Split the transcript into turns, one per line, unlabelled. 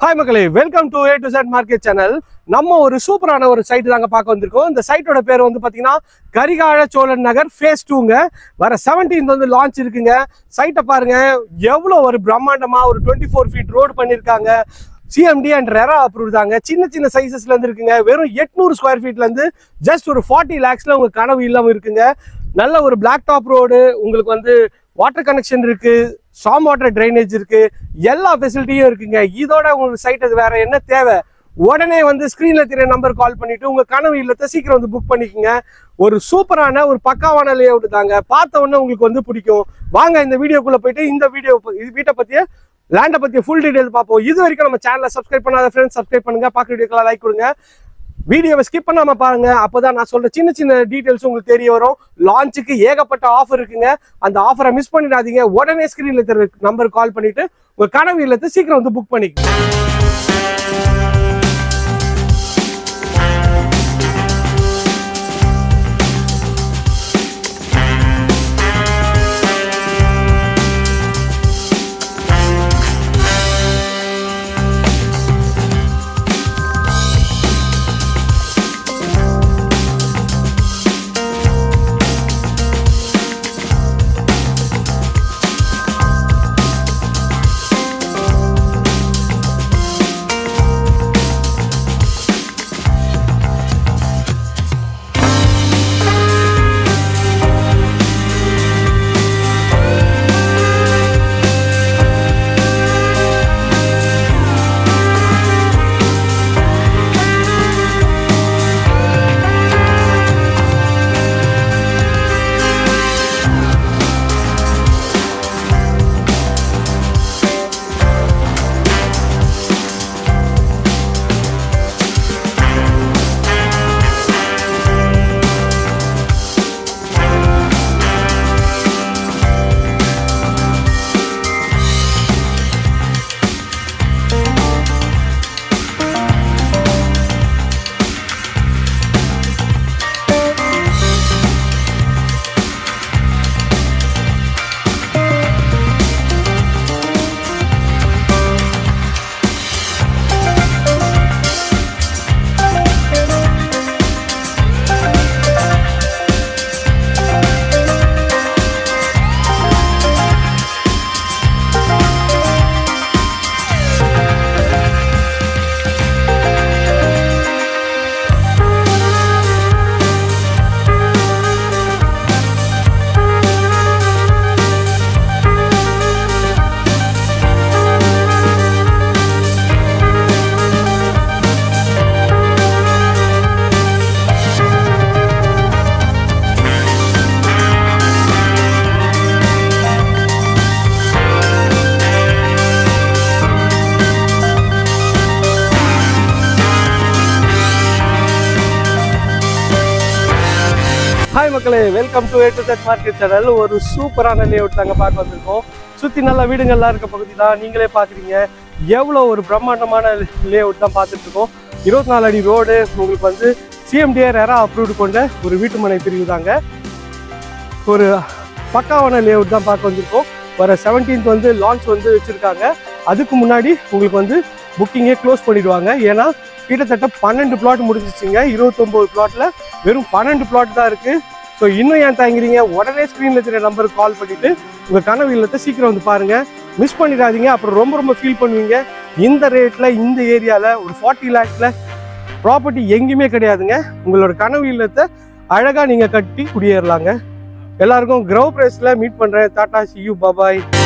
Hi மக்களே, welcome to A to Z market channel. நம்ம ஒரு சூப்பரான ஒரு சைட் தாங்க பார்க்க வந்திருக்கோம். இந்த சைட்டோட பேர் வந்து பாத்தீங்கன்னா கரிகால சோழன் நகர் ஃபேஸ் 2ங்க. வர 17th வந்து லான்ச் இருக்குங்க. சைட்டை பாருங்க, எவ்வளவு ஒரு பிரம்மாண்டமா ஒரு 24 feet ரோடு பண்ணிருக்காங்க. CMD and RERA approved தாங்க. சின்ன சைஸஸ்ல இருந்து இருக்குங்க. வெறும் 800 ஸ்கொயர் ஃபீட்ல இருந்து ஜஸ்ட் ஒரு 40 lakhsல உங்க கனவு இல்லம் இருக்குங்க. நல்ல ஒரு பிளாக் டாப் ரோடு, உங்களுக்கு வந்து வாட்டர் கனெக்ஷன் இருக்கு, ஸ்டார்ம் வாட்டர் ட்ரைனேஜ் இருக்கு, எல்லா ஃபெசிலிட்டியும் இருக்குங்க. இதோட உங்களுக்கு சைட் வேற என்ன தேவை? உடனே வந்து ஸ்கிரீன்ல தெரிய நம்பர் கால் பண்ணிட்டு உங்க கனவு இல்லத்தை சீக்கிரம் வந்து புக் பண்ணிக்கோங்க. ஒரு சூப்பரான ஒரு பக்காவான லே அவுட் தாங்க. பார்த்த உடனே உங்களுக்கு வந்து பிடிக்கும். வாங்க இந்த வீடியோக்குள்ள போயிட்டு இந்த வீட்டை பத்திய லேண்டை பத்திய ஃபுல் டீடைல் பார்ப்போம். இது வரைக்கும் நம்ம சேனலை சப்ஸ்கிரைப் பண்ணாத ஃப்ரெண்ட்ஸ் சப்ஸ்கிரைப் பண்ணுங்க. பார்க்குற வீடியோக்கெல்லாம் லைக் கொடுங்க. வீடியோவை ஸ்கிப் பண்ணாம பாருங்க. அப்பதான் நான் சொல்ற சின்ன டீடைல்ஸ் உங்களுக்கு தெரிய வரும். லான்ச்சுக்கு ஏகப்பட்ட ஆஃபர் இருக்குங்க. அந்த ஆஃபரை மிஸ் பண்ணிடாதீங்க. உடனே ஸ்கிரீன்ல தெரிய நம்பர் கால் பண்ணிட்டு உங்க கனவு இல்லத்தை சீக்கிரம் வந்து புக் பண்ணிக்கோங்க. ஹாய் மக்களே, welcome to A to Z market channel. ஒரு சூப்பரான லே அவுட் தாங்க பார்க்க வந்திருக்கோம். சுற்றி நல்ல வீடுங்கள்லாம் இருக்க பகுதி தான். நீங்களே பார்க்குறீங்க எவ்வளோ ஒரு பிரம்மாண்டமான லே அவுட் தான் பார்த்துட்டு இருக்கோம். 24 அடி ரோடு, உங்களுக்கு வந்து CMD RERA அப்ரூவ்டு கொண்ட ஒரு வீட்டு மனை பிரிவு தாங்க. ஒரு பக்காவான லே அவுட் தான் பார்க்க வந்திருக்கோம். வர 17th வந்து லான்ச் வந்து வச்சுருக்காங்க. அதுக்கு முன்னாடி உங்களுக்கு வந்து புக்கிங்கே க்ளோஸ் பண்ணிடுவாங்க. ஏன்னா கிட்டத்தட்ட 12 பிளாட் முடிஞ்சிச்சுங்க. 29 பிளாட்ல வெறும் 12 பிளாட் தான் இருக்கு. ஸோ இன்னும் ஏன் தாங்கிறீங்க? உடனே ஸ்க்ரீன்ல தெரிய நம்பருக்கு கால் பண்ணிட்டு உங்க கனவு இல்லத்தை சீக்கிரம் வந்து பாருங்க. மிஸ் பண்ணிடாதீங்க. அப்புறம் ரொம்ப ஃபீல் பண்ணுவீங்க. இந்த ரேட்ல இந்த ஏரியால ஒரு 40 lakhsல ப்ராப்பர்ட்டி எங்கேயுமே கிடையாதுங்க. உங்களோட கனவு இல்லத்தை அழகா நீங்க கட்டி குடியேறலாங்க. எல்லாருக்கும் கிரௌ பிரைஸ்ல மீட் பண்றேன். Tata, see you, bye bye.